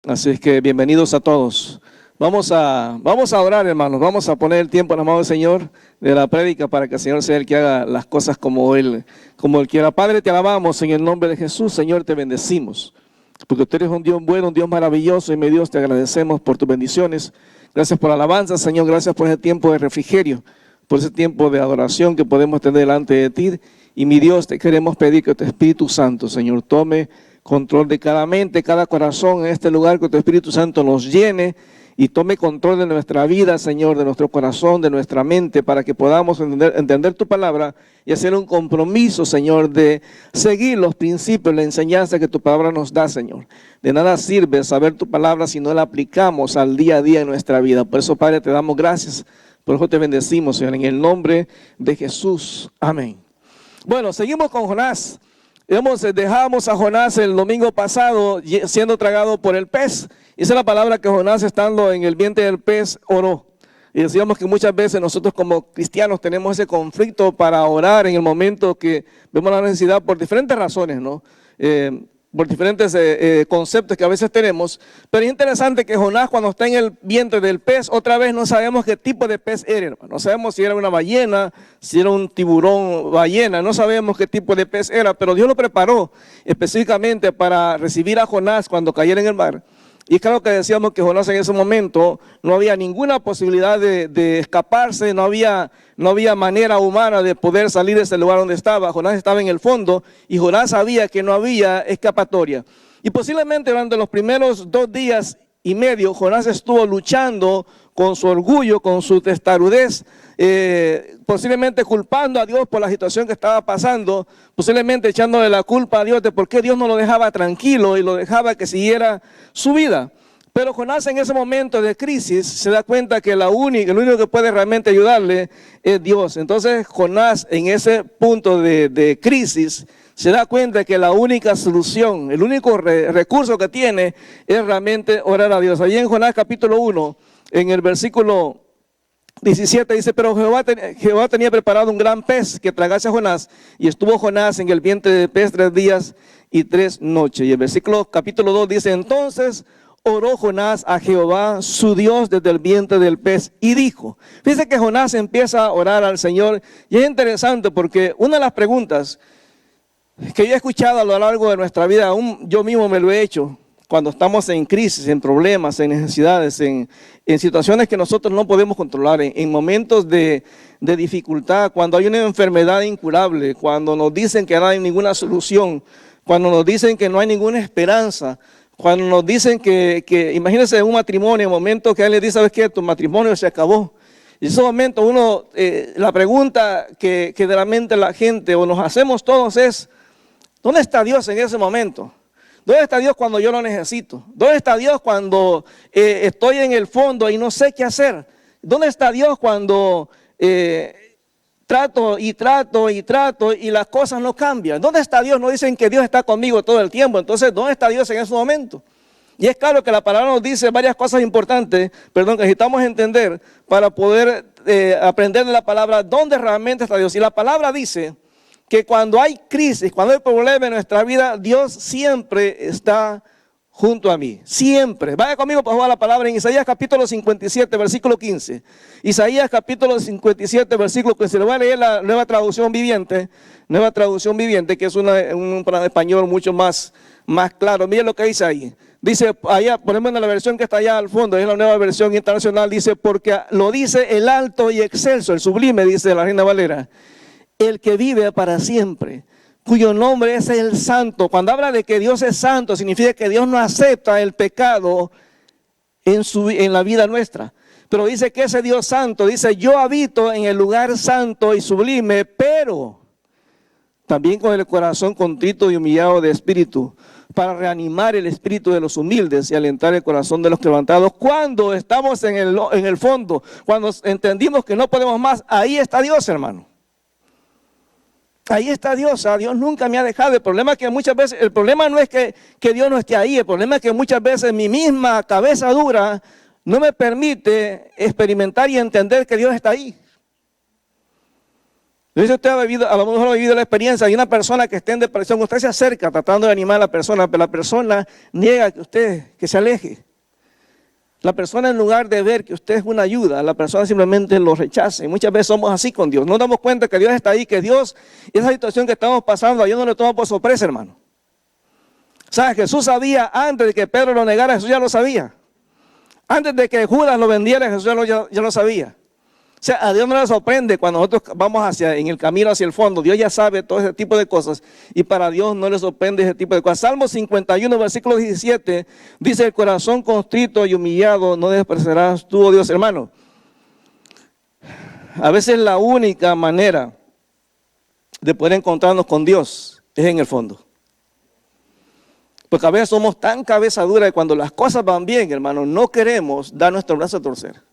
Así es que bienvenidos a todos. Vamos a orar, hermanos. Vamos a poner el tiempo en las manos del Señor de la prédica para que el Señor sea el que haga las cosas como Él quiera. Padre, te alabamos en el nombre de Jesús. Señor, te bendecimos. Porque tú eres un Dios bueno, un Dios maravilloso. Y mi Dios, te agradecemos por tus bendiciones. Gracias por la alabanza, Señor. Gracias por ese tiempo de refrigerio, por ese tiempo de adoración que podemos tener delante de ti. Y mi Dios, te queremos pedir que tu Espíritu Santo, Señor, tome control de cada mente, cada corazón en este lugar, que tu Espíritu Santo nos llene y tome control de nuestra vida, Señor, de nuestro corazón, de nuestra mente, para que podamos entender tu palabra y hacer un compromiso, Señor, de seguir los principios, la enseñanza que tu palabra nos da, Señor. De nada sirve saber tu palabra si no la aplicamos al día a día en nuestra vida. Por eso, Padre, te damos gracias, por eso te bendecimos, Señor, en el nombre de Jesús. Amén. Bueno, seguimos con Jonás. Dejamos a Jonás el domingo pasado siendo tragado por el pez. Esa es la palabra que Jonás, estando en el vientre del pez, oró. Y decíamos que muchas veces nosotros como cristianos tenemos ese conflicto para orar en el momento que vemos la necesidad por diferentes razones, ¿no? Por diferentes conceptos que a veces tenemos. Pero es interesante que Jonás, cuando está en el vientre del pez, otra vez no sabemos qué tipo de pez era, hermano. No sabemos si era una ballena, si era un tiburón ballena, no sabemos qué tipo de pez era, pero Dios lo preparó específicamente para recibir a Jonás cuando cayera en el mar. Y claro que decíamos que Jonás en ese momento no había ninguna posibilidad de escaparse, no había manera humana de poder salir de ese lugar donde estaba. Jonás estaba en el fondo y Jonás sabía que no había escapatoria. Y posiblemente durante los primeros 2 días y medio, Jonás estuvo luchando con su orgullo, con su testarudez, posiblemente culpando a Dios por la situación que estaba pasando, posiblemente echándole la culpa a Dios de por qué Dios no lo dejaba tranquilo y lo dejaba que siguiera su vida. Pero Jonás en ese momento de crisis se da cuenta que el único que puede realmente ayudarle es Dios. Entonces Jonás en ese punto de crisis se da cuenta que la única solución, el único recurso que tiene es realmente orar a Dios. Allí en Jonás capítulo 1, en el versículo 17 dice, pero Jehová tenía preparado un gran pez que tragase a Jonás, y estuvo Jonás en el vientre del pez 3 días y 3 noches. Y el capítulo 2 dice, entonces oró Jonás a Jehová su Dios desde el vientre del pez y dijo. Fíjense que Jonás empieza a orar al Señor, y es interesante porque una de las preguntas que yo he escuchado a lo largo de nuestra vida, aún yo mismo me lo he hecho, cuando estamos en crisis, en problemas, en necesidades, en situaciones que nosotros no podemos controlar, en momentos de dificultad, cuando hay una enfermedad incurable, cuando nos dicen que no hay ninguna solución, cuando nos dicen que no hay ninguna esperanza, cuando nos dicen que imagínense un matrimonio, en momentos que alguien le dice, ¿sabes qué? Tu matrimonio se acabó. Y en ese momento la pregunta que de la mente la gente o nos hacemos todos es, ¿dónde está Dios en ese momento? ¿Dónde está Dios cuando yo lo necesito? ¿Dónde está Dios cuando estoy en el fondo y no sé qué hacer? ¿Dónde está Dios cuando trato y las cosas no cambian? ¿Dónde está Dios? No dicen que Dios está conmigo todo el tiempo. Entonces, ¿dónde está Dios en ese momento? Y es claro que la palabra nos dice varias cosas importantes, que necesitamos entender para poder aprender de la palabra dónde realmente está Dios. Y la palabra dice que cuando hay crisis, cuando hay problemas en nuestra vida, Dios siempre está junto a mí, siempre. Vaya conmigo por favor a la palabra en Isaías capítulo 57, versículo 15. Isaías capítulo 57, versículo 15. Le voy a leer la nueva traducción viviente, que es un español mucho más claro. Miren lo que dice ahí. Dice, allá, ponemos en la versión que está allá al fondo, es la nueva versión internacional, dice, porque lo dice el alto y excelso, el sublime, dice la Reina Valera, el que vive para siempre, cuyo nombre es el santo. Cuando habla de que Dios es santo, significa que Dios no acepta el pecado en la vida nuestra. Pero dice que ese Dios santo, dice, yo habito en el lugar santo y sublime, pero también con el corazón contrito y humillado de espíritu, para reanimar el espíritu de los humildes y alentar el corazón de los quebrantados. Cuando estamos en el fondo, cuando entendimos que no podemos más, ahí está Dios, hermano. Ahí está Dios. Dios nunca me ha dejado. El problema es que muchas veces, el problema no es que Dios no esté ahí, el problema es que muchas veces mi misma cabeza dura no me permite experimentar y entender que Dios está ahí. Entonces usted ha vivido, a lo mejor ha vivido la experiencia de una persona que esté en depresión, usted se acerca tratando de animar a la persona, pero la persona niega que se aleje. La persona, en lugar de ver que usted es una ayuda, la persona simplemente lo rechaza. Y muchas veces somos así con Dios. No nos damos cuenta que Dios está ahí, que Dios, esa situación que estamos pasando, a Dios no le toma por sorpresa, hermano. ¿Sabes? Jesús sabía antes de que Pedro lo negara, Jesús ya lo sabía. Antes de que Judas lo vendiera, Jesús ya lo sabía. O sea, a Dios no le sorprende cuando nosotros vamos en el camino hacia el fondo. Dios ya sabe todo ese tipo de cosas y para Dios no le sorprende ese tipo de cosas. Salmo 51, versículo 17, dice: el corazón contrito y humillado no despreciarás tú, oh Dios. Hermano, a veces la única manera de poder encontrarnos con Dios es en el fondo. Porque a veces somos tan cabeza dura y cuando las cosas van bien, hermano, no queremos dar nuestro brazo a torcer.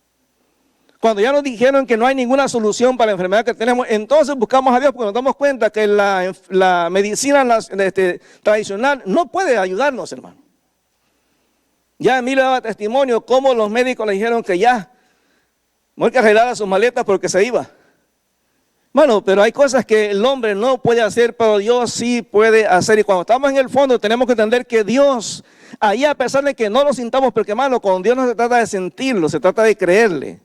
Cuando ya nos dijeron que no hay ninguna solución para la enfermedad que tenemos, entonces buscamos a Dios porque nos damos cuenta que la medicina tradicional no puede ayudarnos, hermano. Ya Emilio daba testimonio cómo los médicos le dijeron que ya, no hay que arreglar sus maletas porque se iba. Bueno, pero hay cosas que el hombre no puede hacer, pero Dios sí puede hacer. Y cuando estamos en el fondo tenemos que entender que Dios, ahí a pesar de que no lo sintamos, porque hermano, con Dios no se trata de sentirlo, se trata de creerle.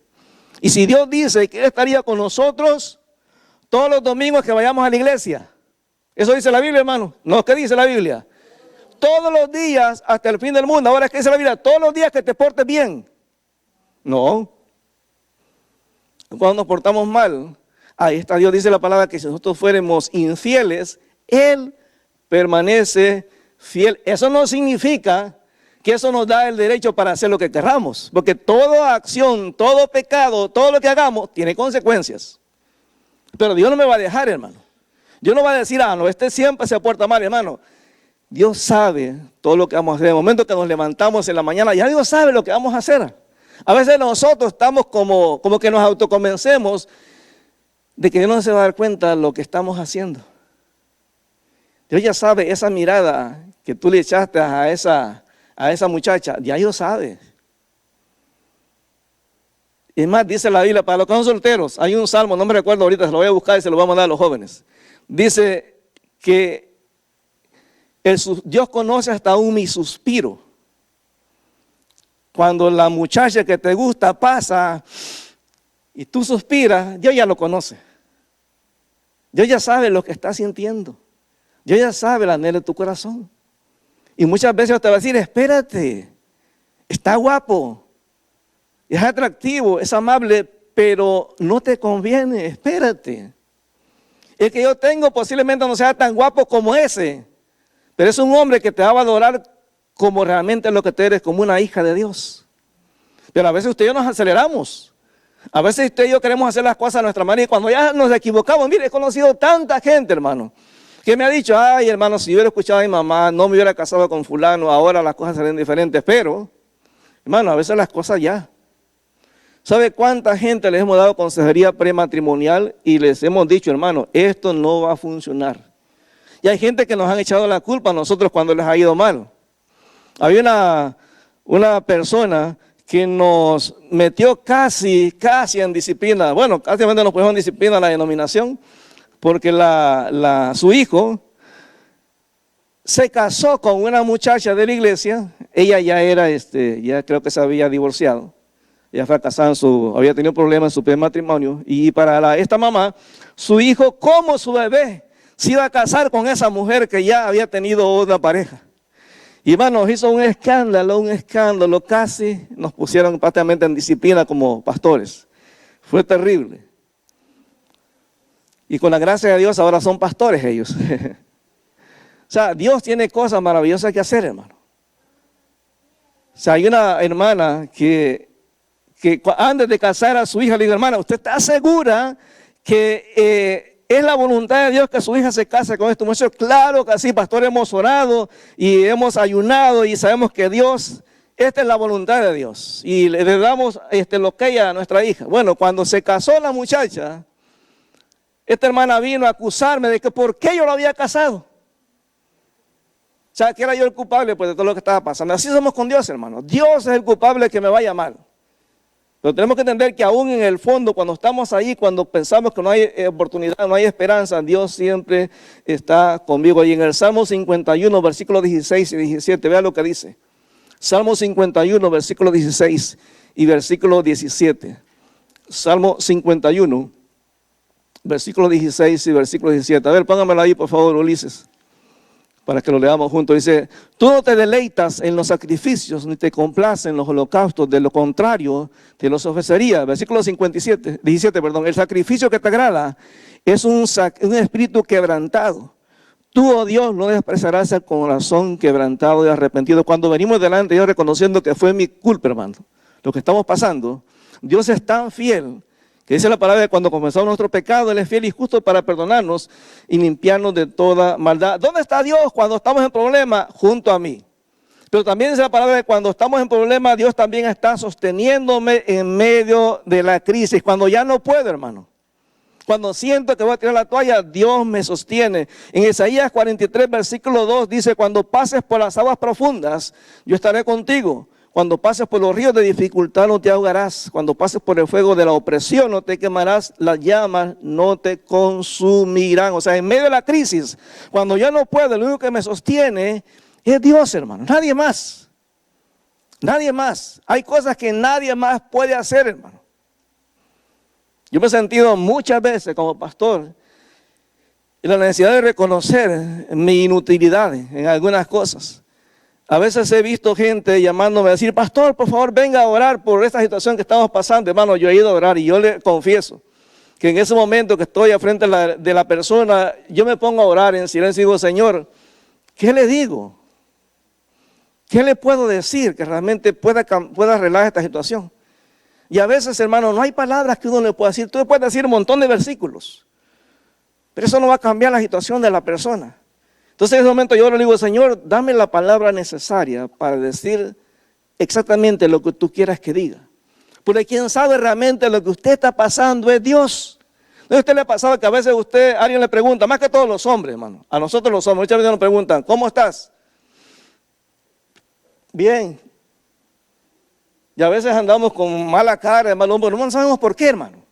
Y si Dios dice que Él estaría con nosotros todos los domingos que vayamos a la iglesia, eso dice la Biblia, hermano. No, ¿qué dice la Biblia? Todos los días hasta el fin del mundo. Ahora, ¿qué dice la Biblia? Todos los días que te portes bien. No. Cuando nos portamos mal, ahí está, Dios dice la palabra que si nosotros fuéramos infieles, Él permanece fiel. Eso no significa que eso nos da el derecho para hacer lo que queramos, porque toda acción, todo pecado, todo lo que hagamos tiene consecuencias. Pero Dios no me va a dejar, hermano. Dios no va a decir, no, este siempre se porta mal, hermano. Dios sabe todo lo que vamos a hacer. En el momento que nos levantamos en la mañana, ya Dios sabe lo que vamos a hacer. A veces nosotros estamos como que nos autoconvencemos de que Dios no se va a dar cuenta de lo que estamos haciendo. Dios ya sabe esa mirada que tú le echaste a esa muchacha, ya Dios sabe. Es más, dice la Biblia, para los que son solteros, hay un salmo, no me recuerdo ahorita, se lo voy a buscar y se lo voy a mandar a los jóvenes. Dice que Dios conoce hasta aún mi suspiro. Cuando la muchacha que te gusta pasa y tú suspiras, Dios ya lo conoce. Dios ya sabe lo que estás sintiendo. Dios ya sabe el anhelo de tu corazón. Y muchas veces te va a decir, espérate, está guapo, es atractivo, es amable, pero no te conviene, espérate. El que yo tengo posiblemente no sea tan guapo como ese, pero es un hombre que te va a valorar como realmente lo que tú eres, como una hija de Dios. Pero a veces usted y yo nos aceleramos. A veces usted y yo queremos hacer las cosas a nuestra manera y cuando ya nos equivocamos, mire, he conocido tanta gente, hermano, que me ha dicho, ay, hermano, si yo hubiera escuchado a mi mamá, no me hubiera casado con fulano, ahora las cosas serían diferentes. Pero, hermano, a veces las cosas ya. ¿Sabe cuánta gente les hemos dado consejería prematrimonial y les hemos dicho, hermano, esto no va a funcionar? Y hay gente que nos han echado la culpa a nosotros cuando les ha ido mal. Había una persona que nos metió casi en disciplina. Bueno, casi nos pusimos en disciplina la denominación, porque su hijo se casó con una muchacha de la iglesia. Ella ya era, ya creo que se había divorciado. Ella fue casada, había tenido problemas en su primer matrimonio. Y para esta mamá, su hijo, como su bebé, se iba a casar con esa mujer que ya había tenido una pareja. Y hermano, nos hizo un escándalo, casi nos pusieron prácticamente en disciplina como pastores. Fue terrible. Y con la gracia de Dios ahora son pastores ellos. O sea, Dios tiene cosas maravillosas que hacer, hermano. O sea, hay una hermana que antes de casar a su hija le dijo, hermana, ¿usted está segura que es la voluntad de Dios que su hija se case con este muchacho? Claro que sí, pastor, hemos orado y hemos ayunado y sabemos que Dios, esta es la voluntad de Dios. Y le damos lo que ella a nuestra hija. Bueno, cuando se casó la muchacha, esta hermana vino a acusarme de que por qué yo lo había casado. O sea, que era yo el culpable pues, de todo lo que estaba pasando. Así somos con Dios, hermano. Dios es el culpable que me va a llamar. Pero tenemos que entender que aún en el fondo, cuando estamos ahí, cuando pensamos que no hay oportunidad, no hay esperanza, Dios siempre está conmigo. Y en el Salmo 51, versículos 16 y 17, vea lo que dice. Salmo 51, versículo 16 y versículo 17. Salmo 51, versículo 16 y versículo 17. A ver, póngamelo ahí, por favor, Ulises, para que lo leamos juntos. Dice, tú no te deleitas en los sacrificios, ni te complaces en los holocaustos, de lo contrario te los ofrecería. Versículo 17, el sacrificio que te agrada es un espíritu quebrantado. Tú, oh Dios, no despreciarás el corazón quebrantado y arrepentido. Cuando venimos delante de Dios reconociendo que fue mi culpa, hermano, lo que estamos pasando, Dios es tan fiel, que dice la palabra que cuando confesamos nuestro pecado, Él es fiel y justo para perdonarnos y limpiarnos de toda maldad. ¿Dónde está Dios cuando estamos en problema? Junto a mí. Pero también dice la palabra que cuando estamos en problema, Dios también está sosteniéndome en medio de la crisis. Cuando ya no puedo, hermano. Cuando siento que voy a tirar la toalla, Dios me sostiene. En Isaías 43, versículo 2 dice, cuando pases por las aguas profundas, yo estaré contigo. Cuando pases por los ríos de dificultad no te ahogarás. Cuando pases por el fuego de la opresión no te quemarás. Las llamas no te consumirán. O sea, en medio de la crisis, cuando ya no puedo, lo único que me sostiene es Dios, hermano. Nadie más. Nadie más. Hay cosas que nadie más puede hacer, hermano. Yo me he sentido muchas veces como pastor en la necesidad de reconocer mi inutilidad en algunas cosas. A veces he visto gente llamándome a decir, pastor, por favor, venga a orar por esta situación que estamos pasando. Hermano, yo he ido a orar y yo le confieso que en ese momento que estoy al frente de la persona, yo me pongo a orar en silencio y digo, Señor, ¿qué le digo? ¿Qué le puedo decir que realmente pueda arreglar esta situación? Y a veces, hermano, no hay palabras que uno le pueda decir. Tú le puedes decir un montón de versículos, pero eso no va a cambiar la situación de la persona. Entonces en ese momento yo le digo, Señor, dame la palabra necesaria para decir exactamente lo que tú quieras que diga. Porque quien sabe realmente lo que usted está pasando es Dios. ¿No a usted le ha pasado que a veces alguien le pregunta, más que todos los hombres, hermano, a nosotros los hombres, muchas veces nos preguntan, ¿cómo estás? Bien. Y a veces andamos con mala cara, mal humor, no sabemos por qué, hermano. O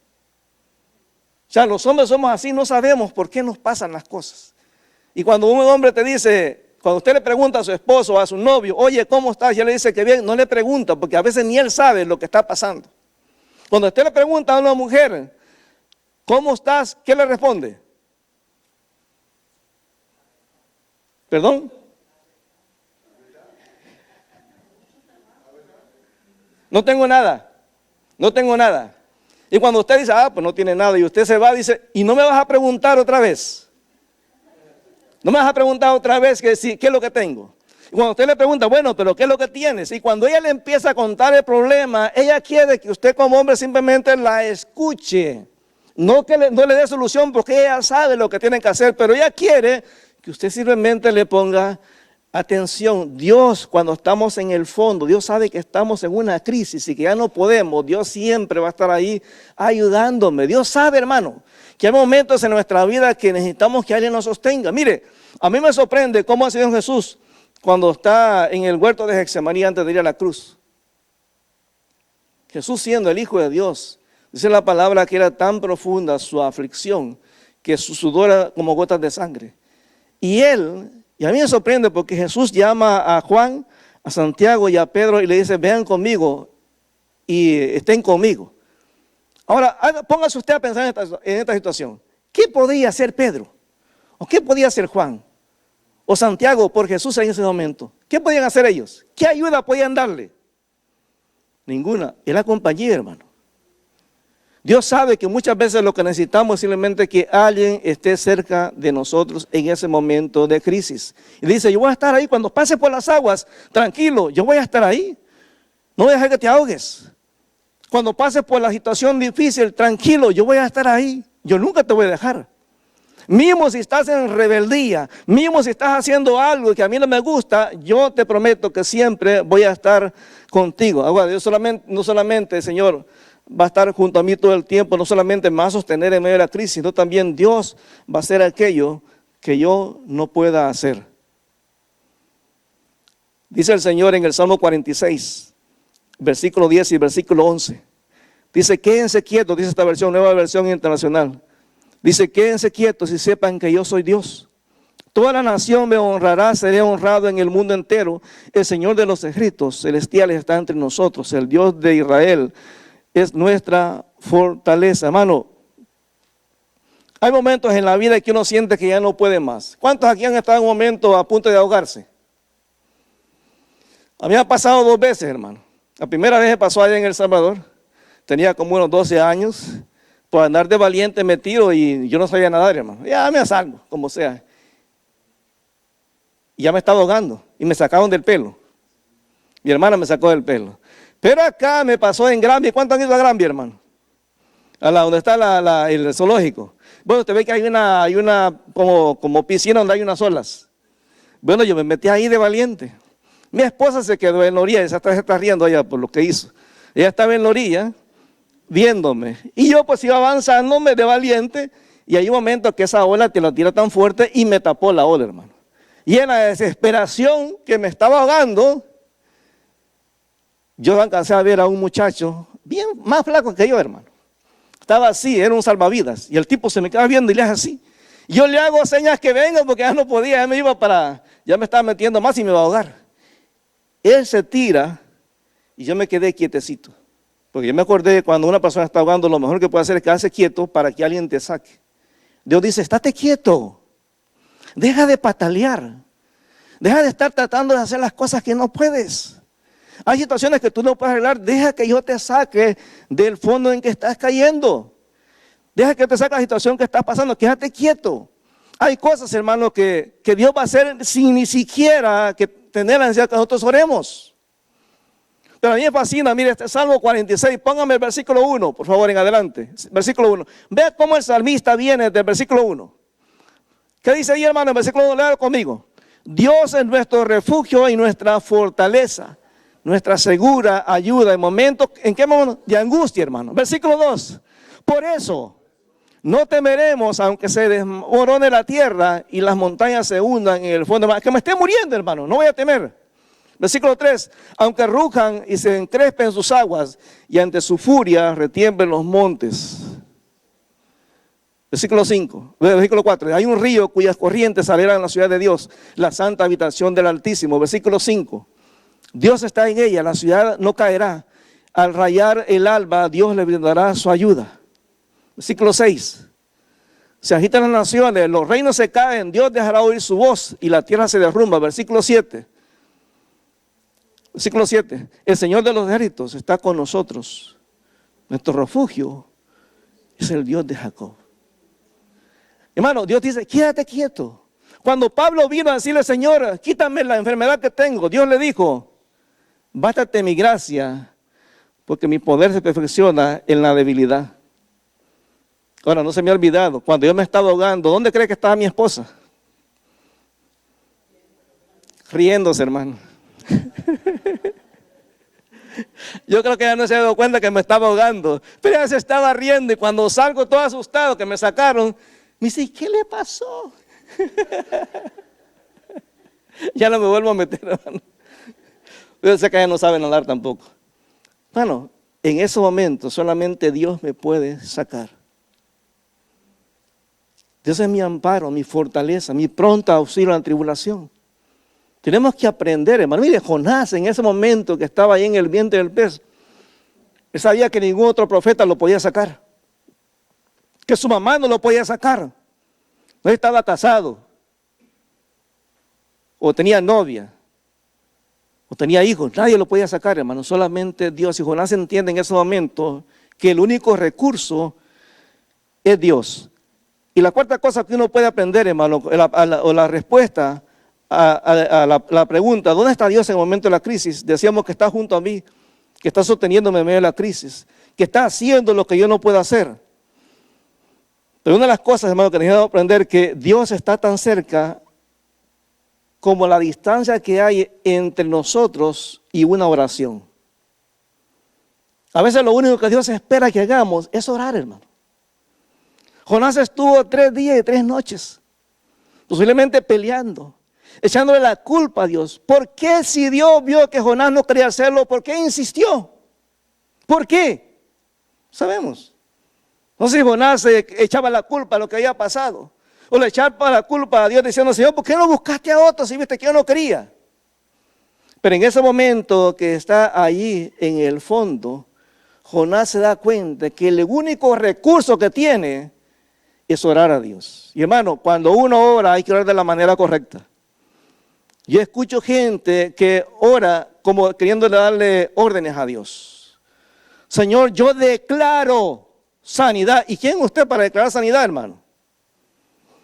sea, los hombres somos así, no sabemos por qué nos pasan las cosas. Y cuando un hombre te dice, cuando usted le pregunta a su esposo o a su novio, oye, ¿cómo estás? Y él le dice que bien, no le pregunta, porque a veces ni él sabe lo que está pasando. Cuando usted le pregunta a una mujer, ¿cómo estás? ¿Qué le responde? ¿Perdón? No tengo nada, no tengo nada. Y cuando usted dice, pues no tiene nada, y usted se va, dice, ¿y no me vas a preguntar otra vez? No me vas a preguntar otra vez qué es lo que tengo. Y cuando usted le pregunta, bueno, pero ¿qué es lo que tienes? Y cuando ella le empieza a contar el problema, ella quiere que usted como hombre simplemente la escuche. No le dé solución porque ella sabe lo que tiene que hacer, pero ella quiere que usted simplemente le ponga atención. Dios, cuando estamos en el fondo, Dios sabe que estamos en una crisis y que ya no podemos. Dios siempre va a estar ahí ayudándome. Dios sabe, hermano, que hay momentos en nuestra vida que necesitamos que alguien nos sostenga. Mire, a mí me sorprende cómo ha sido Jesús cuando está en el huerto de Getsemaní antes de ir a la cruz. Jesús, siendo el Hijo de Dios, dice la palabra que era tan profunda su aflicción que su sudor era como gotas de sangre. Y a mí me sorprende porque Jesús llama a Juan, a Santiago y a Pedro y le dice, vean conmigo y estén conmigo. Ahora, póngase usted a pensar en esta situación. ¿Qué podía hacer Pedro? ¿O qué podía hacer Juan? ¿O Santiago por Jesús en ese momento? ¿Qué podían hacer ellos? ¿Qué ayuda podían darle? Ninguna. Es la compañía, hermano. Dios sabe que muchas veces lo que necesitamos es simplemente que alguien esté cerca de nosotros en ese momento de crisis. Y dice, yo voy a estar ahí cuando pases por las aguas, tranquilo, yo voy a estar ahí. No voy a dejar que te ahogues. Cuando pases por la situación difícil, tranquilo, yo voy a estar ahí. Yo nunca te voy a dejar. Mismo si estás en rebeldía, mismo si estás haciendo algo que a mí no me gusta, yo te prometo que siempre voy a estar contigo. Ahora, Dios no solamente, Señor, va a estar junto a mí todo el tiempo, no solamente me va a sostener en medio de la crisis, sino también Dios va a hacer aquello que yo no pueda hacer. Dice el Señor en el Salmo 46, versículo 10 y versículo 11. Dice, quédense quietos, dice esta versión, nueva versión internacional. Dice, quédense quietos y sepan que yo soy Dios. Toda la nación me honrará, seré honrado en el mundo entero. El Señor de los ejércitos celestiales está entre nosotros. El Dios de Israel es nuestra fortaleza. Hermano, hay momentos en la vida que uno siente que ya no puede más. ¿Cuántos aquí han estado en un momento a punto de ahogarse? A mí me ha pasado 2 veces, hermano. La primera vez me pasó allá en El Salvador. Tenía como unos 12 años. Por andar de valiente me tiro y yo no sabía nadar, hermano. Ya me salgo, como sea. Y ya me estaba ahogando y me sacaron del pelo. Mi hermana me sacó del pelo. Pero acá me pasó en Granby. ¿Cuánto han ido a Granby, hermano? Donde está el zoológico. Bueno, usted ve que hay una como piscina donde hay unas olas. Bueno, yo me metí ahí de valiente. Mi esposa se quedó en la orilla, ella se está riendo ella por lo que hizo. Ella estaba en la orilla viéndome. Y yo pues iba avanzándome de valiente y hay un momento que esa ola te la tira tan fuerte y me tapó la ola, hermano. Y en la desesperación que me estaba ahogando, yo alcancé a ver a un muchacho bien más flaco que yo, hermano. Estaba así, era un salvavidas. Y el tipo se me quedaba viendo y le hace así. Yo le hago señas que venga porque ya no podía, ya me estaba metiendo más y me iba a ahogar. Él se tira y yo me quedé quietecito. Porque yo me acordé que cuando una persona está ahogando, lo mejor que puede hacer es quedarse quieto para que alguien te saque. Dios dice, estate quieto. Deja de patalear. Deja de estar tratando de hacer las cosas que no puedes. Hay situaciones que tú no puedes arreglar. Deja que yo te saque del fondo en que estás cayendo. Deja que te saque la situación que estás pasando. Quédate quieto. Hay cosas, hermano, que Dios va a hacer sin ni siquiera que tener la necesidad que nosotros oremos. Pero a mí me fascina, mire, este Salmo 46, póngame el versículo 1, por favor, en adelante. Versículo 1. Vea cómo el salmista viene del versículo 1. ¿Qué dice ahí, hermano? El versículo 1, léalo conmigo. Dios es nuestro refugio y nuestra fortaleza, nuestra segura ayuda en momentos, ¿en qué momento? De angustia, hermano. Versículo 2. Por eso, no temeremos aunque se desmorone la tierra y las montañas se hundan en el fondo. Que me esté muriendo, hermano, no voy a temer. Versículo 3, aunque rujan y se encrespen sus aguas y ante su furia retiemblen los montes. Versículo 5, versículo 4, hay un río cuyas corrientes salieran en la ciudad de Dios, la santa habitación del Altísimo. Versículo 5, Dios está en ella, la ciudad no caerá. Al rayar el alba, Dios le brindará su ayuda. Versículo 6, se agitan las naciones, los reinos se caen, Dios dejará oír su voz y la tierra se derrumba. Versículo 7. Versículo 7, el Señor de los ejércitos está con nosotros. Nuestro refugio es el Dios de Jacob. Hermano, Dios dice, quédate quieto. Cuando Pablo vino a decirle, Señor, quítame la enfermedad que tengo, Dios le dijo, bástate mi gracia, porque mi poder se perfecciona en la debilidad. Ahora, no se me ha olvidado, cuando yo me estaba ahogando, ¿dónde cree que estaba mi esposa? Riéndose, hermano. Yo creo que ella no se ha dado cuenta que me estaba ahogando, pero ella se estaba riendo y cuando salgo todo asustado que me sacaron, me dice, ¿qué le pasó? Ya no me vuelvo a meter, hermano. Yo sé que ella no sabe nadar tampoco. Bueno, en ese momento solamente Dios me puede sacar. Dios es mi amparo, mi fortaleza, mi pronto auxilio en la tribulación. Tenemos que aprender, hermano. Mire, Jonás en ese momento que estaba ahí en el vientre del pez, él sabía que ningún otro profeta lo podía sacar. Que su mamá no lo podía sacar. No estaba casado. O tenía novia. O tenía hijos. Nadie lo podía sacar, hermano. Solamente Dios. Y Jonás entiende en ese momento que el único recurso es Dios. Y la cuarta cosa que uno puede aprender, hermano, o la respuesta a la pregunta, ¿dónde está Dios en el momento de la crisis? Decíamos que está junto a mí, que está sosteniéndome en medio de la crisis, que está haciendo lo que yo no puedo hacer. Pero una de las cosas, hermano, que necesitamos aprender es que Dios está tan cerca como la distancia que hay entre nosotros y una oración. A veces lo único que Dios espera que hagamos es orar, hermano. Jonás estuvo 3 días y 3 noches, posiblemente peleando, echándole la culpa a Dios. ¿Por qué si Dios vio que Jonás no quería hacerlo, por qué insistió? ¿Por qué? Sabemos. No sé si Jonás echaba la culpa a lo que había pasado. O le echaba la culpa a Dios diciendo, Señor, ¿por qué no buscaste a otro si viste que yo no quería? Pero en ese momento que está allí en el fondo, Jonás se da cuenta que el único recurso que tiene es orar a Dios. Y hermano, cuando uno ora hay que orar de la manera correcta. Yo escucho gente que ora como queriendo darle órdenes a Dios. Señor, yo declaro sanidad. ¿Y quién es usted para declarar sanidad, hermano?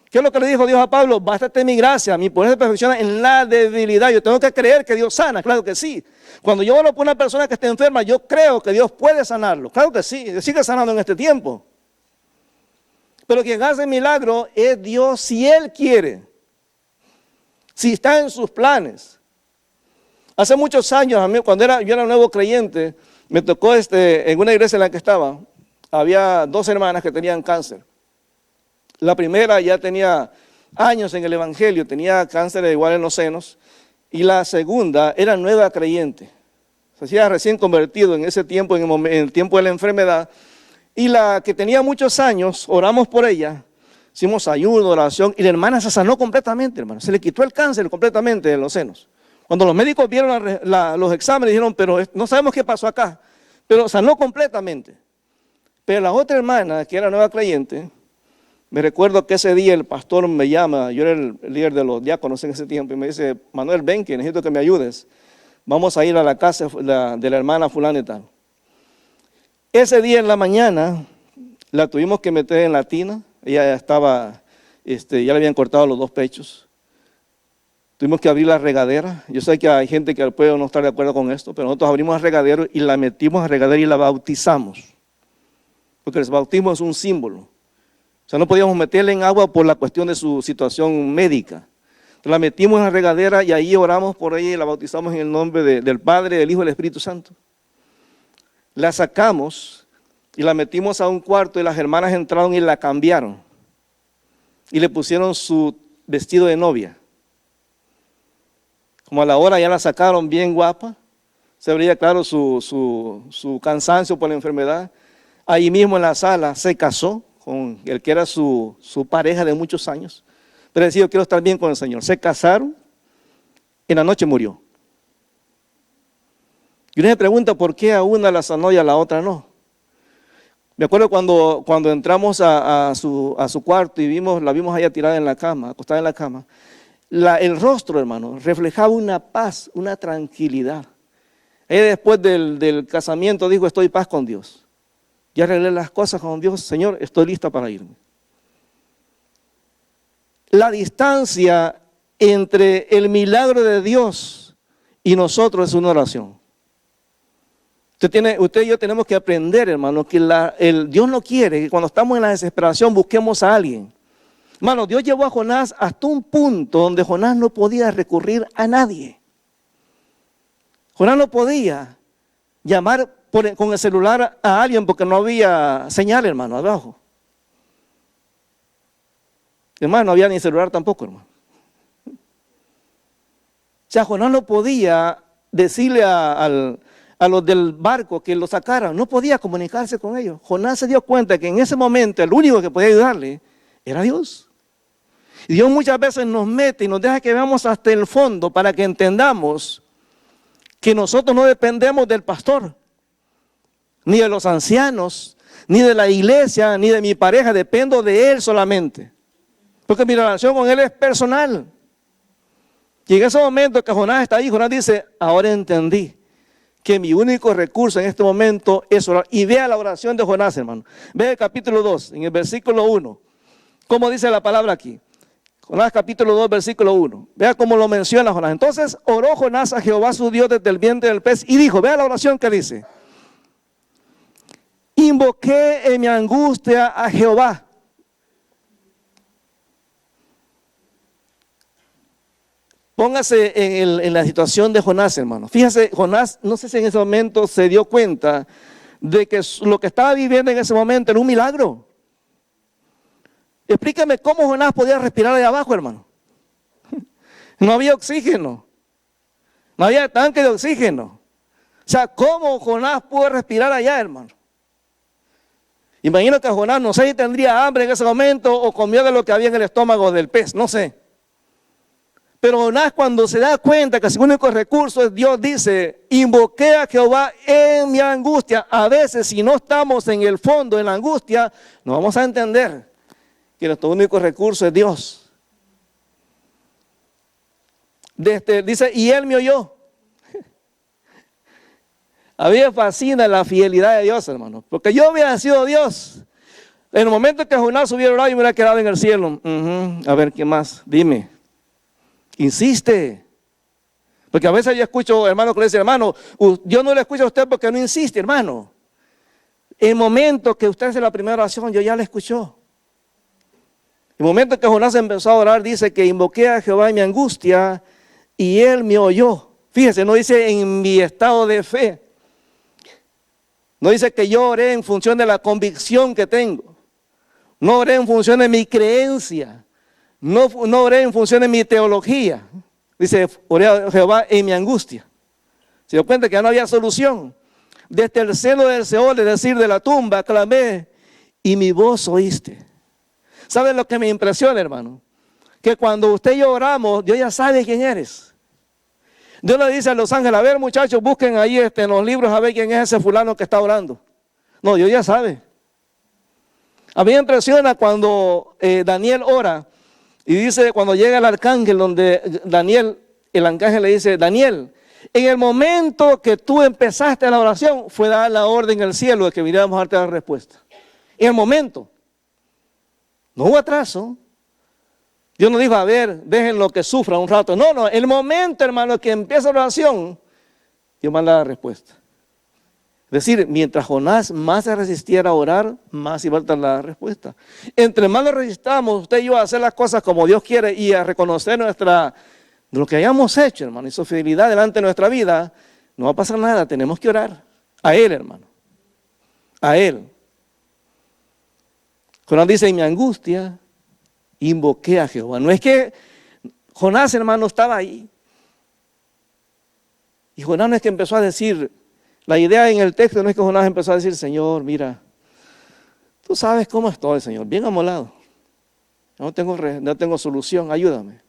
¿Qué es lo que le dijo Dios a Pablo? Bástate mi gracia, mi poder se perfecciona en la debilidad. Yo tengo que creer que Dios sana, claro que sí. Cuando yo oro por una persona que esté enferma, yo creo que Dios puede sanarlo. Claro que sí, sigue sanando en este tiempo. Pero quien hace el milagro es Dios si Él quiere. Si está en sus planes. Hace muchos años, a mí, cuando yo era nuevo creyente, me tocó en una iglesia en la que estaba, había 2 hermanas que tenían cáncer. La primera ya tenía años en el evangelio, tenía cáncer igual en los senos, y la segunda era nueva creyente. Se hacía recién convertido en ese tiempo, en el tiempo de la enfermedad, y la que tenía muchos años, oramos por ella. Hicimos ayuno, oración, y la hermana se sanó completamente, hermano. Se le quitó el cáncer completamente de los senos. Cuando los médicos vieron los exámenes, dijeron, pero no sabemos qué pasó acá. Pero sanó completamente. Pero la otra hermana, que era nueva creyente, me recuerdo que ese día el pastor me llama, yo era el líder de los diáconos en ese tiempo, y me dice, Manuel, ven que necesito que me ayudes. Vamos a ir a la casa de la hermana fulana y tal. Ese día en la mañana, la tuvimos que meter en la tina. Ella estaba, ya le habían cortado los 2 pechos. Tuvimos que abrir la regadera. Yo sé que hay gente que puede no estar de acuerdo con esto, pero nosotros abrimos la regadera y la metimos a la regadera y la bautizamos. Porque el bautismo es un símbolo. O sea, no podíamos meterla en agua por la cuestión de su situación médica. Entonces, la metimos en la regadera y ahí oramos por ella y la bautizamos en el nombre del Padre, del Hijo y del Espíritu Santo. La sacamos y la metimos a un cuarto y las hermanas entraron y la cambiaron. Y le pusieron su vestido de novia. Como a la hora ya la sacaron bien guapa, se veía claro su cansancio por la enfermedad. Ahí mismo en la sala se casó con el que era su pareja de muchos años. Pero decía, yo quiero estar bien con el Señor. Se casaron, en la noche murió. Y uno se pregunta por qué a una la sanó y a la otra no. Me acuerdo cuando entramos a su cuarto y la vimos allá tirada en la cama, acostada en la cama. El rostro, hermano, reflejaba una paz, una tranquilidad. Ella después del casamiento dijo, estoy en paz con Dios. Ya arreglé las cosas con Dios, Señor, estoy lista para irme. La distancia entre el milagro de Dios y nosotros es una oración. Usted y yo tenemos que aprender, hermano, que Dios no quiere que cuando estamos en la desesperación busquemos a alguien. Hermano, Dios llevó a Jonás hasta un punto donde Jonás no podía recurrir a nadie. Jonás no podía llamar con el celular a alguien porque no había señal, hermano, abajo. Hermano, no había ni celular tampoco, hermano. O sea, Jonás no podía decirle a los del barco que lo sacaran, no podía comunicarse con ellos. Jonás se dio cuenta que en ese momento el único que podía ayudarle era Dios. Y Dios muchas veces nos mete y nos deja que veamos hasta el fondo para que entendamos que nosotros no dependemos del pastor, ni de los ancianos, ni de la iglesia, ni de mi pareja, dependo de Él solamente. Porque mi relación con Él es personal. Y en ese momento que Jonás está ahí, Jonás dice, ahora entendí que mi único recurso en este momento es orar. Y vea la oración de Jonás, hermano. Vea el capítulo 2, en el versículo 1. ¿Cómo dice la palabra aquí? Jonás capítulo 2, versículo 1. Vea cómo lo menciona Jonás. Entonces oró Jonás a Jehová su Dios desde el vientre del pez y dijo, vea la oración que dice. Invoqué en mi angustia a Jehová. Póngase en la situación de Jonás, hermano. Fíjese, Jonás, no sé si en ese momento se dio cuenta de que lo que estaba viviendo en ese momento era un milagro. Explícame cómo Jonás podía respirar ahí abajo, hermano. No había oxígeno. No había tanque de oxígeno. O sea, ¿cómo Jonás pudo respirar allá, hermano? Imagino que Jonás, no sé si tendría hambre en ese momento o comió de lo que había en el estómago del pez, no sé. Pero Jonás, cuando se da cuenta que su único recurso es Dios, dice, invoqué a Jehová en mi angustia. A veces, si no estamos en el fondo, en la angustia, no vamos a entender que nuestro único recurso es Dios. Dice, y él me oyó. A mí me fascina la fidelidad de Dios, hermano, porque yo hubiera sido Dios. En el momento que Jonás hubiera orado, yo me hubiera quedado en el cielo. A ver, ¿qué más? Dime. Insiste. Porque a veces yo escucho hermanos que le dicen, hermano, yo no le escucho a usted porque no insiste, hermano. En el momento que usted hace la primera oración, yo ya le escuchó. En el momento que Jonás empezó a orar, dice que invoqué a Jehová en mi angustia y él me oyó. Fíjese, no dice en mi estado de fe. No dice que yo oré en función de la convicción que tengo. No oré en función de mi creencia. No oré en función de mi teología. Dice, oré a Jehová en mi angustia. Se dio cuenta que ya no había solución. Desde el seno del Seol, es decir, de la tumba, clamé y mi voz oíste. ¿Saben lo que me impresiona, hermano? Que cuando usted y yo oramos, Dios ya sabe quién eres. Dios le dice a los ángeles, a ver muchachos, busquen ahí en los libros a ver quién es ese fulano que está orando. No, Dios ya sabe. A mí me impresiona cuando Daniel ora. Y dice, cuando llega el arcángel, donde Daniel, el arcángel le dice, Daniel, en el momento que tú empezaste la oración, fue dada la orden en el cielo de que viniéramos a darte la respuesta. En el momento. No hubo atraso. Dios no dijo, a ver, déjenlo que sufra un rato. No, no, el momento, hermano, que empieza la oración, Dios manda la respuesta. Es decir, mientras Jonás más se resistiera a orar, más iba a dar la respuesta. Entre más nos resistamos, usted y yo, a hacer las cosas como Dios quiere y a reconocer de lo que hayamos hecho, hermano, y su fidelidad delante de nuestra vida, no va a pasar nada. Tenemos que orar a Él, hermano. A Él. Jonás dice, en mi angustia, invoqué a Jehová. No es que Jonás, hermano, estaba ahí. Y Jonás no es que empezó a decir, la idea en el texto no es que Jonás empezó a decir, Señor, mira, tú sabes cómo estoy, Señor, bien amolado. No tengo solución, ayúdame.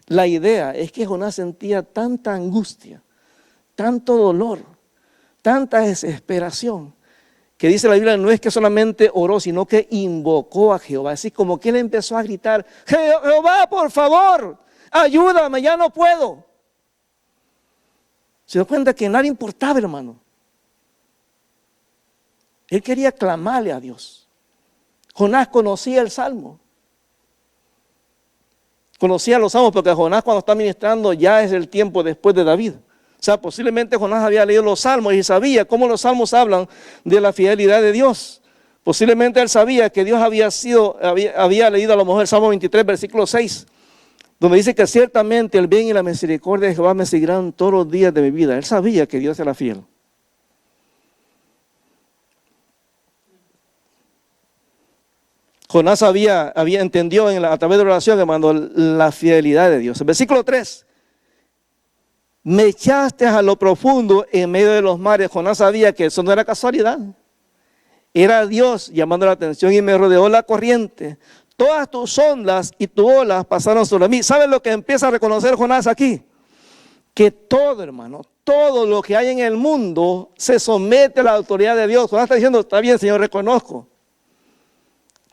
La idea es que Jonás sentía tanta angustia, tanto dolor, tanta desesperación, que dice la Biblia, no es que solamente oró, sino que invocó a Jehová. Así como que él empezó a gritar, Jehová, por favor, ayúdame, ya no puedo. Se dio cuenta que nadie importaba, hermano. Él quería clamarle a Dios. Jonás conocía el Salmo. Conocía los Salmos porque Jonás, cuando está ministrando, ya es el tiempo después de David. O sea, posiblemente Jonás había leído los Salmos y sabía cómo los Salmos hablan de la fidelidad de Dios. Posiblemente él sabía que Dios había leído a lo mejor el Salmo 23, versículo 6. Donde dice que ciertamente el bien y la misericordia de Jehová me seguirán todos los días de mi vida. Él sabía que Dios era fiel. Jonás entendió a través de la oración, hermano, la fidelidad de Dios. El versículo 3. Me echaste a lo profundo en medio de los mares. Jonás sabía que eso no era casualidad. Era Dios llamando la atención y me rodeó la corriente. Todas tus ondas y tus olas pasaron sobre mí. ¿Sabes lo que empieza a reconocer Jonás aquí? Que todo, hermano, todo lo que hay en el mundo se somete a la autoridad de Dios. Jonás está diciendo, está bien, Señor, reconozco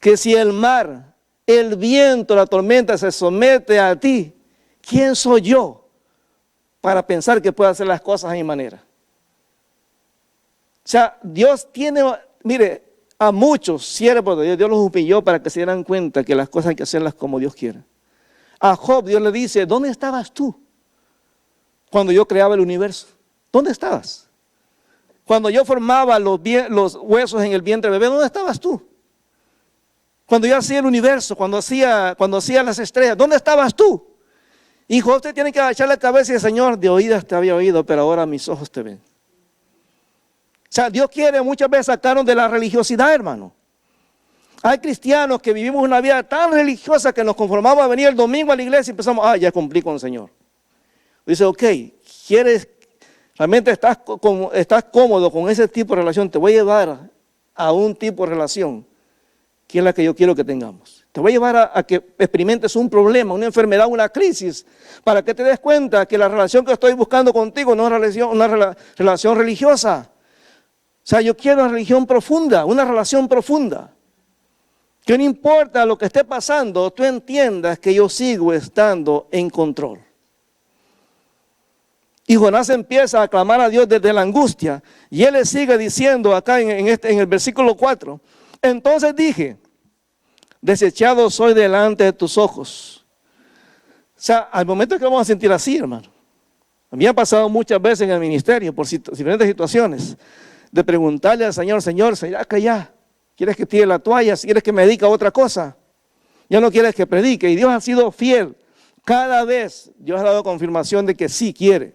que si el mar, el viento, la tormenta se somete a ti, ¿quién soy yo para pensar que puedo hacer las cosas a mi manera? O sea, Dios tiene, mire, a muchos siervos de Dios, Dios los humilló para que se dieran cuenta que las cosas hay que hacerlas como Dios quiere. A Job Dios le dice, ¿dónde estabas tú cuando yo creaba el universo? ¿Dónde estabas? Cuando yo formaba los huesos en el vientre del bebé, ¿dónde estabas tú? Cuando yo hacía el universo, cuando hacía las estrellas, ¿dónde estabas tú? Y Job te tiene que agachar la cabeza y decir, Señor, de oídas te había oído, pero ahora mis ojos te ven. O sea, Dios quiere muchas veces sacarnos de la religiosidad, hermano. Hay cristianos que vivimos una vida tan religiosa que nos conformamos a venir el domingo a la iglesia y empezamos, ya cumplí con el Señor. Dice, ok, realmente estás cómodo con ese tipo de relación, te voy a llevar a un tipo de relación que es la que yo quiero que tengamos. Te voy a llevar a que experimentes un problema, una enfermedad, una crisis, para que te des cuenta que la relación que estoy buscando contigo no es una relación religiosa. O sea, yo quiero una religión profunda, una relación profunda. Que no importa lo que esté pasando, tú entiendas que yo sigo estando en control. Y Jonás empieza a clamar a Dios desde la angustia. Y él le sigue diciendo acá en el versículo 4. Entonces dije, desechado soy delante de tus ojos. O sea, al momento que vamos a sentir así, hermano. A mí me ha pasado muchas veces en el ministerio por diferentes situaciones. De preguntarle al Señor, Señor, ¿será que ya? ¿Quieres que tire la toalla? ¿Quieres que me dedique a otra cosa? Ya no quieres que predique. Y Dios ha sido fiel. Cada vez Dios ha dado confirmación de que sí quiere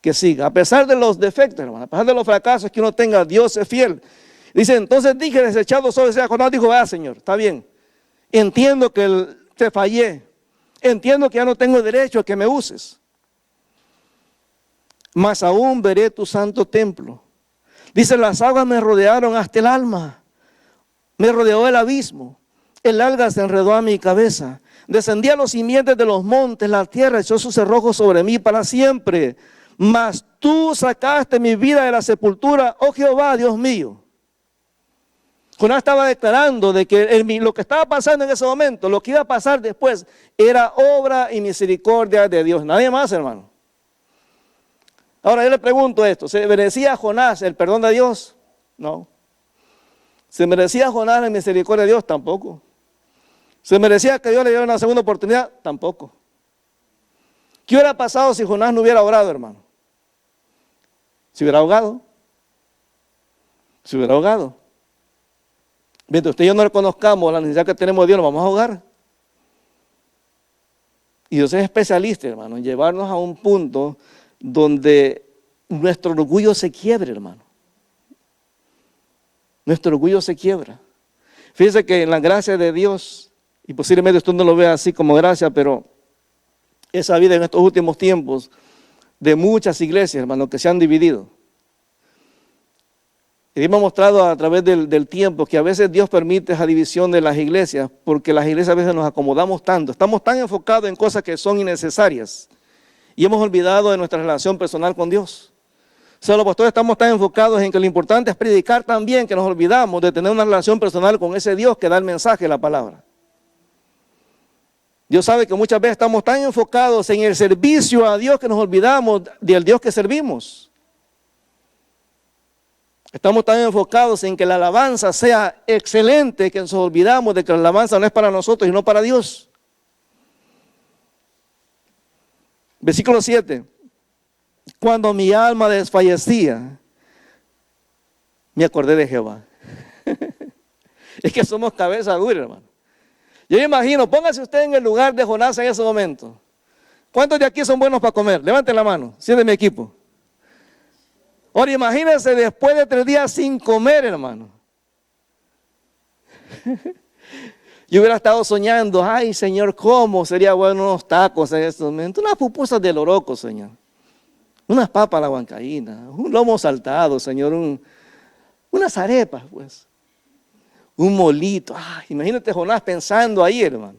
que siga. A pesar de los defectos, hermano, a pesar de los fracasos que uno tenga, Dios es fiel. Dice, entonces dije, desechado soy. O sea, Jonás dijo, Señor, está bien. Entiendo que te fallé. Entiendo que ya no tengo derecho a que me uses. Mas aún veré tu santo templo. Dice, las aguas me rodearon hasta el alma. Me rodeó el abismo. El alga se enredó a mi cabeza. Descendí a los simientes de los montes. La tierra echó sus cerrojos sobre mí para siempre. Mas tú sacaste mi vida de la sepultura, oh Jehová, Dios mío. Jonás estaba declarando de que lo que estaba pasando en ese momento, lo que iba a pasar después, era obra y misericordia de Dios. Nadie más, hermano. Ahora yo le pregunto esto, ¿se merecía Jonás el perdón de Dios? No. ¿Se merecía Jonás la misericordia de Dios? Tampoco. ¿Se merecía que Dios le diera una segunda oportunidad? Tampoco. ¿Qué hubiera pasado si Jonás no hubiera orado, hermano? ¿Se hubiera ahogado? ¿Se hubiera ahogado? Mientras usted y yo no reconozcamos la necesidad que tenemos de Dios, nos vamos a ahogar. Y Dios es especialista, hermano, en llevarnos a un punto donde nuestro orgullo se quiebre, hermano. Nuestro orgullo se quiebra. Fíjese que en la gracia de Dios, y posiblemente usted no lo vea así como gracia, pero esa vida en estos últimos tiempos de muchas iglesias, hermano, que se han dividido. Y hemos mostrado a través del tiempo que a veces Dios permite esa división de las iglesias, porque las iglesias a veces nos acomodamos tanto, estamos tan enfocados en cosas que son innecesarias y hemos olvidado de nuestra relación personal con Dios. O sea, los pastores estamos tan enfocados en que lo importante es predicar también, que nos olvidamos de tener una relación personal con ese Dios que da el mensaje, la palabra. Dios sabe que muchas veces estamos tan enfocados en el servicio a Dios que nos olvidamos del Dios que servimos. Estamos tan enfocados en que la alabanza sea excelente que nos olvidamos de que la alabanza no es para nosotros y no para Dios. Versículo 7. Cuando mi alma desfallecía, me acordé de Jehová. Es que somos cabeza dura, hermano. Yo me imagino, póngase usted en el lugar de Jonás en ese momento. ¿Cuántos de aquí son buenos para comer? Levanten la mano, si es de mi equipo. Ahora imagínense después de 3 días sin comer, hermano. Yo hubiera estado soñando, ay Señor, ¿cómo sería bueno unos tacos en este momento? Unas pupusas de loroco, Señor. Unas papas a la huancaína, un lomo saltado, Señor, unas arepas, pues. Un molito. Ay, imagínate Jonás pensando ahí, hermano.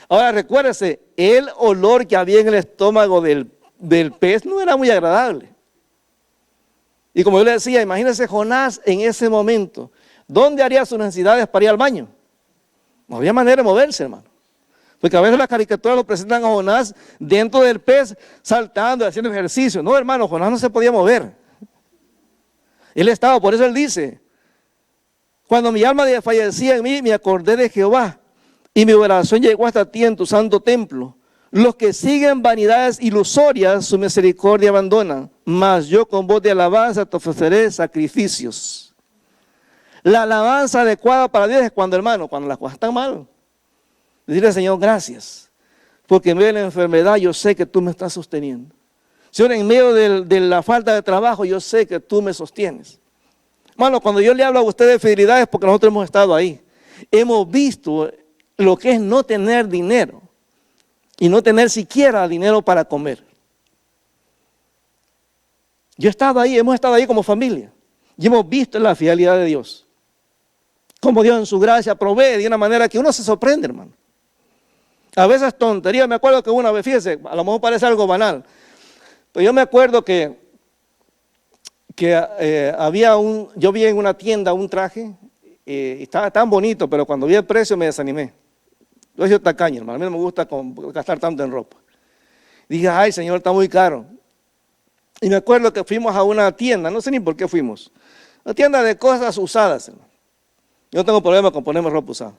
Ahora recuérdese, el olor que había en el estómago del pez no era muy agradable. Y como yo le decía, imagínese Jonás en ese momento. ¿Dónde haría sus necesidades para ir al baño? No había manera de moverse, hermano. Porque a veces las caricaturas lo presentan a Jonás dentro del pez, saltando, haciendo ejercicio. No, hermano, Jonás no se podía mover. Él estaba, por eso él dice, cuando mi alma desfallecía en mí, me acordé de Jehová, y mi oración llegó hasta ti en tu santo templo. Los que siguen vanidades ilusorias, su misericordia abandonan, mas yo con voz de alabanza te ofreceré sacrificios. La alabanza adecuada para Dios es cuando, hermano, cuando las cosas están mal. Decirle, Señor, gracias, porque en medio de la enfermedad yo sé que tú me estás sosteniendo. Señor, en medio de la falta de trabajo yo sé que tú me sostienes. Hermano, cuando yo le hablo a usted de fidelidad es porque nosotros hemos estado ahí. Hemos visto lo que es no tener dinero y no tener siquiera dinero para comer. Yo he estado ahí, hemos estado ahí como familia y hemos visto la fidelidad de Dios. Como Dios en su gracia provee de una manera que uno se sorprende, hermano. A veces tontería. Me acuerdo que una vez, fíjese, a lo mejor parece algo banal, pero yo me acuerdo que yo vi en una tienda un traje, estaba tan bonito, pero cuando vi el precio me desanimé. Yo soy tacaño, hermano, a mí no me gusta gastar tanto en ropa. Dije, ay, Señor, está muy caro. Y me acuerdo que fuimos a una tienda, no sé ni por qué fuimos, una tienda de cosas usadas, hermano. Yo no tengo problema con ponerme ropa usada.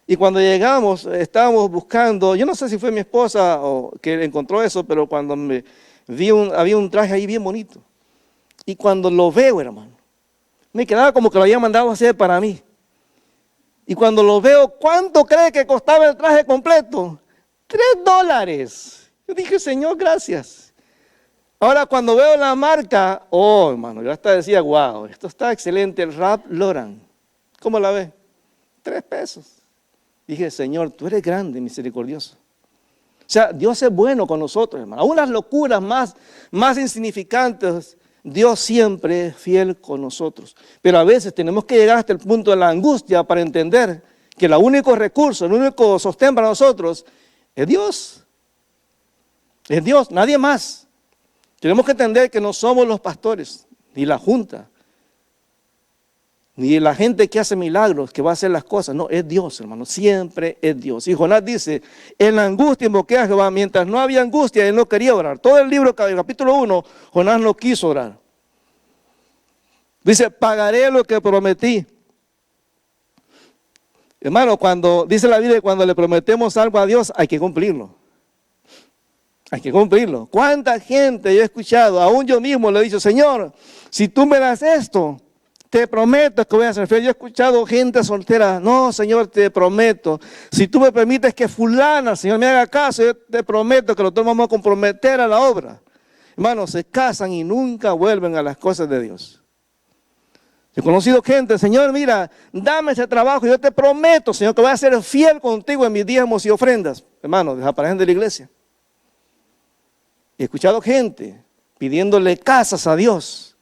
Y cuando llegamos, estábamos buscando, yo no sé si fue mi esposa o que encontró eso, pero cuando había un traje ahí bien bonito. Y cuando lo veo, hermano, me quedaba como que lo había mandado a hacer para mí. Y cuando lo veo, ¿cuánto cree que costaba el traje completo? $3. Yo dije, Señor, gracias. Ahora cuando veo la marca, oh, hermano, yo hasta decía, wow, esto está excelente, el Ralph Lauren. ¿Cómo la ve? $3. Dije, Señor, tú eres grande y misericordioso. O sea, Dios es bueno con nosotros, hermano. Aún las locuras más insignificantes, Dios siempre es fiel con nosotros. Pero a veces tenemos que llegar hasta el punto de la angustia para entender que el único recurso, el único sostén para nosotros es Dios. Es Dios, nadie más. Tenemos que entender que no somos los pastores, ni la junta, ni la gente que hace milagros, que va a hacer las cosas. No, es Dios, hermano, siempre es Dios. Y Jonás dice, en la angustia invoqué a Jehová. Mientras no había angustia, él no quería orar. Todo el libro, capítulo 1, Jonás no quiso orar. Dice, pagaré lo que prometí. Hermano, dice la Biblia, cuando le prometemos algo a Dios, hay que cumplirlo. Hay que cumplirlo. ¿Cuánta gente yo he escuchado? Aún yo mismo le he dicho, Señor, si tú me das esto, te prometo que voy a ser fiel. Yo he escuchado gente soltera, no, Señor, te prometo. Si tú me permites que fulana, Señor, me haga caso, yo te prometo que nosotros vamos a comprometer a la obra. Hermanos, se casan y nunca vuelven a las cosas de Dios. He conocido gente, Señor, mira, dame ese trabajo, yo te prometo, Señor, que voy a ser fiel contigo en mis diezmos y ofrendas. Hermanos, desaparecen de la iglesia. He escuchado gente pidiéndole casas a Dios.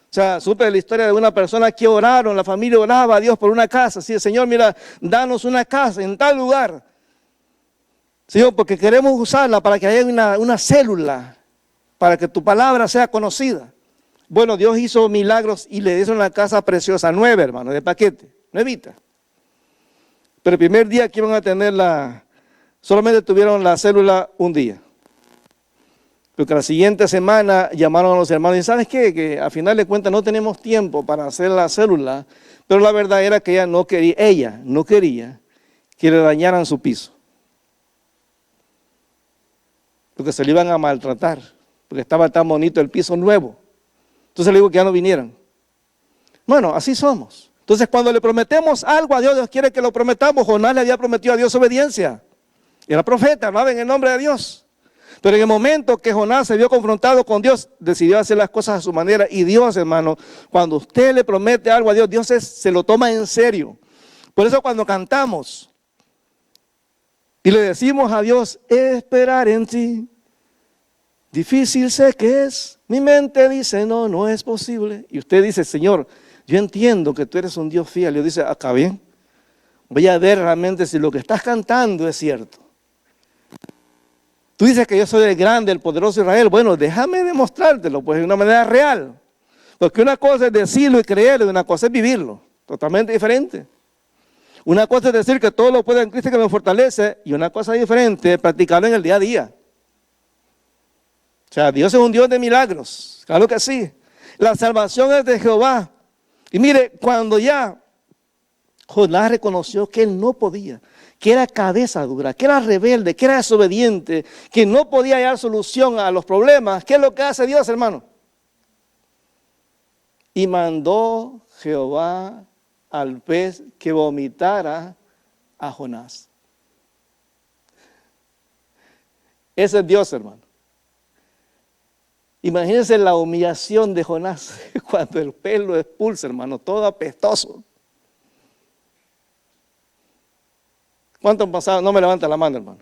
O sea, supe la historia de una persona que oraron, la familia oraba a Dios por una casa. Así, Señor, mira, danos una casa en tal lugar. Señor, porque queremos usarla para que haya una célula, para que tu palabra sea conocida. Bueno, Dios hizo milagros y le hizo una casa preciosa, nueva, hermano, de paquete, nuevita. Pero el primer día que iban a tenerla, solamente tuvieron la célula un día. Porque la siguiente semana llamaron a los hermanos y ¿sabes qué? Que al final de cuentas no tenemos tiempo para hacer la célula, pero la verdad era que ella no quería que le dañaran su piso. Porque se le iban a maltratar, porque estaba tan bonito el piso nuevo. Entonces le digo que ya no vinieran. Bueno, así somos. Entonces cuando le prometemos algo a Dios, Dios quiere que lo prometamos. Jonás le había prometido a Dios obediencia. Era profeta, hablaba en el nombre de Dios. Pero en el momento que Jonás se vio confrontado con Dios, decidió hacer las cosas a su manera. Y Dios, hermano, cuando usted le promete algo a Dios, Dios se lo toma en serio. Por eso cuando cantamos y le decimos a Dios, esperar en ti, difícil sé que es, mi mente dice, no es posible. Y usted dice, Señor, yo entiendo que tú eres un Dios fiel. Y Dios dice, acá bien, voy a ver realmente si lo que estás cantando es cierto. Tú dices que yo soy el grande, el poderoso Israel. Bueno, déjame demostrártelo, pues de una manera real. Porque una cosa es decirlo y creerlo, y una cosa es vivirlo. Totalmente diferente. Una cosa es decir que todo lo puedo en Cristo que me fortalece, y una cosa diferente es practicarlo en el día a día. O sea, Dios es un Dios de milagros, claro que sí. La salvación es de Jehová. Y mire, cuando ya Jonás reconoció que él no podía, que era cabeza dura, que era rebelde, que era desobediente, que no podía hallar solución a los problemas, ¿qué es lo que hace Dios, hermano? Y mandó Jehová al pez que vomitara a Jonás. Ese es Dios, hermano. Imagínense la humillación de Jonás cuando el pez lo expulsa, hermano, todo apestoso. ¿Cuánto han pasado? No me levanta la mano, hermano.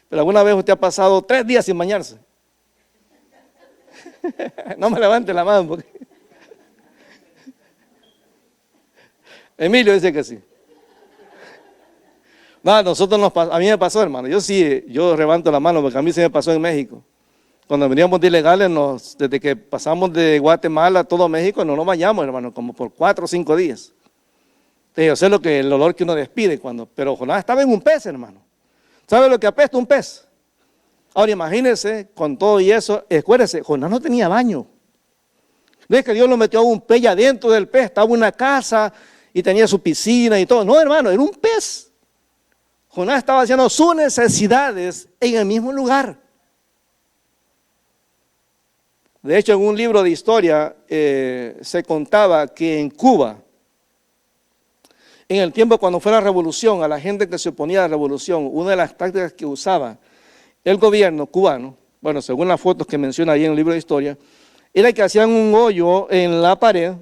Pero alguna vez usted ha pasado 3 días sin bañarse. No me levante la mano porque... Emilio dice que sí. No, a mí me pasó, hermano. Yo levanto la mano porque a mí se me pasó en México. Cuando veníamos de ilegales, desde que pasamos de Guatemala a todo México, no nos bañamos, hermano, como por 4 o 5 días. Entonces, yo sé el olor que uno despide pero Jonás estaba en un pez, hermano. ¿Sabe lo que apesta un pez? Ahora imagínense, con todo y eso, acuérdense, Jonás no tenía baño. No es que Dios lo metió a un pez y adentro del pez estaba una casa y tenía su piscina y todo. No, hermano, era un pez. Jonás estaba haciendo sus necesidades en el mismo lugar. De hecho, en un libro de historia se contaba que en Cuba, en el tiempo cuando fue la revolución, a la gente que se oponía a la revolución, una de las tácticas que usaba el gobierno cubano, bueno, según las fotos que menciona ahí en el libro de historia, era que hacían un hoyo en la pared,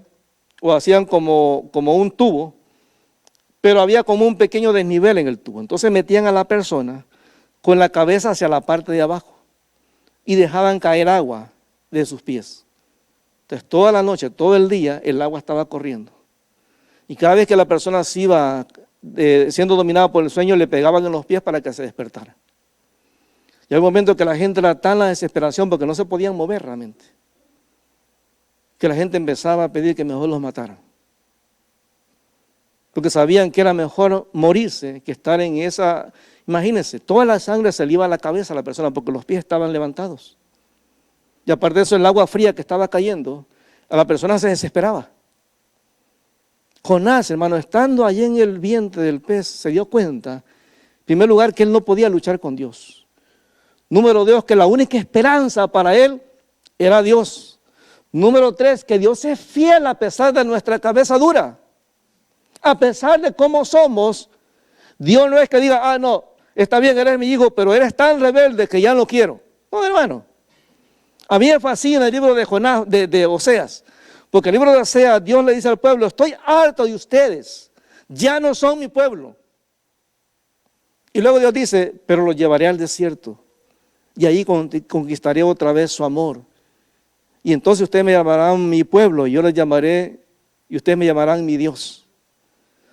o hacían como un tubo, pero había como un pequeño desnivel en el tubo. Entonces metían a la persona con la cabeza hacia la parte de abajo y dejaban caer agua de sus pies. Entonces toda la noche, todo el día, el agua estaba corriendo. Y cada vez que la persona se iba siendo dominada por el sueño, le pegaban en los pies para que se despertara. Y hay un momento que la gente era tan la desesperación porque no se podían mover realmente, que la gente empezaba a pedir que mejor los mataran. Porque sabían que era mejor morirse que estar en esa. Imagínense, toda la sangre se le iba a la cabeza a la persona porque los pies estaban levantados. Y aparte de eso, el agua fría que estaba cayendo, a la persona se desesperaba. Jonás, hermano, estando allí en el vientre del pez, se dio cuenta, en primer lugar, que él no podía luchar con Dios. Número 2, que la única esperanza para él era Dios. Número 3, que Dios es fiel a pesar de nuestra cabeza dura. A pesar de cómo somos, Dios no es que diga, no, está bien, eres mi hijo, pero eres tan rebelde que ya no quiero. No, hermano. A mí me fascina el libro de Jonás, de Oseas, porque el libro de Oseas, Dios le dice al pueblo, estoy harto de ustedes, ya no son mi pueblo. Y luego Dios dice, pero los llevaré al desierto, y ahí conquistaré otra vez su amor. Y entonces ustedes me llamarán mi pueblo, y yo les llamaré, y ustedes me llamarán mi Dios.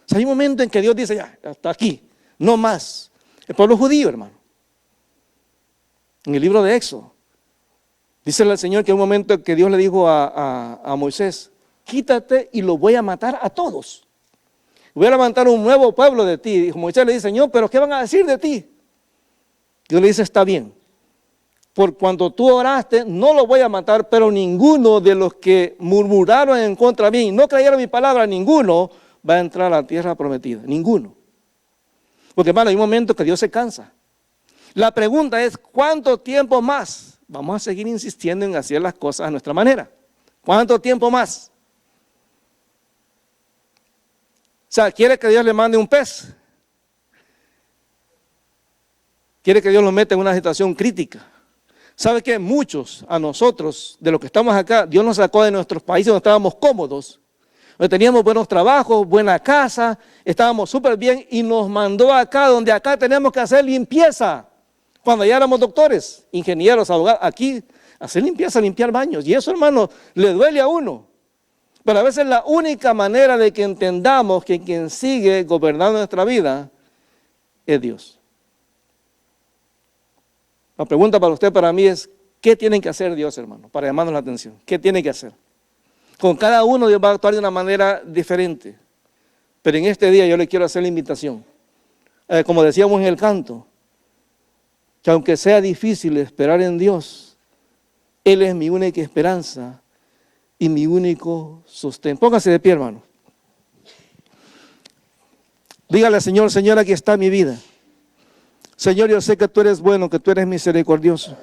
O sea, hay un momento en que Dios dice, ya, hasta aquí, no más. El pueblo judío, hermano. En el libro de Éxodo. Dice el Señor que en un momento que Dios le dijo a Moisés, quítate y los voy a matar a todos. Voy a levantar un nuevo pueblo de ti. Y Moisés le dice, Señor, pero ¿qué van a decir de ti? Dios le dice, está bien. Por cuanto tú oraste, no los voy a matar, pero ninguno de los que murmuraron en contra de mí, no creyeron mi palabra, ninguno va a entrar a la tierra prometida. Ninguno. Porque, hermano, hay un momento que Dios se cansa. La pregunta es, ¿cuánto tiempo más? Vamos a seguir insistiendo en hacer las cosas a nuestra manera. ¿Cuánto tiempo más? O sea, ¿quiere que Dios le mande un pez? ¿Quiere que Dios lo meta en una situación crítica? ¿Sabe qué? Muchos, a nosotros, de los que estamos acá, Dios nos sacó de nuestros países donde estábamos cómodos, donde teníamos buenos trabajos, buena casa, estábamos súper bien y nos mandó acá, donde acá tenemos que hacer limpieza. Cuando ya éramos doctores, ingenieros, abogados, aquí hacer limpieza, limpiar baños. Y eso, hermano, le duele a uno. Pero a veces la única manera de que entendamos que quien sigue gobernando nuestra vida es Dios. La pregunta para usted, para mí es, ¿qué tiene que hacer Dios, hermano? Para llamarnos la atención. ¿Qué tiene que hacer? Con cada uno Dios va a actuar de una manera diferente. Pero en este día yo le quiero hacer la invitación. Como decíamos en el canto, que aunque sea difícil esperar en Dios, Él es mi única esperanza y mi único sostén. Póngase de pie, hermano. Dígale, Señor, Señor, aquí está mi vida. Señor, yo sé que tú eres bueno, que tú eres misericordioso.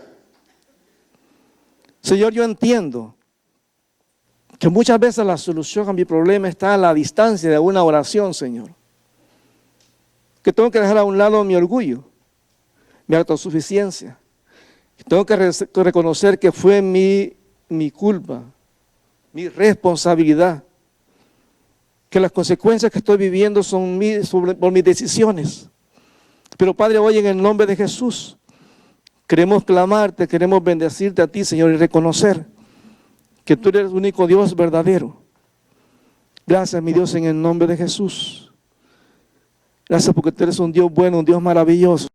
Señor, yo entiendo que muchas veces la solución a mi problema está a la distancia de una oración, Señor. Que tengo que dejar a un lado mi orgullo, mi autosuficiencia. Tengo que reconocer que fue mi culpa, mi responsabilidad, que las consecuencias que estoy viviendo son por mis decisiones. Pero Padre, hoy en el nombre de Jesús, queremos clamarte, queremos bendecirte a ti, Señor, y reconocer que tú eres el único Dios verdadero. Gracias, mi Dios, en el nombre de Jesús. Gracias porque tú eres un Dios bueno, un Dios maravilloso.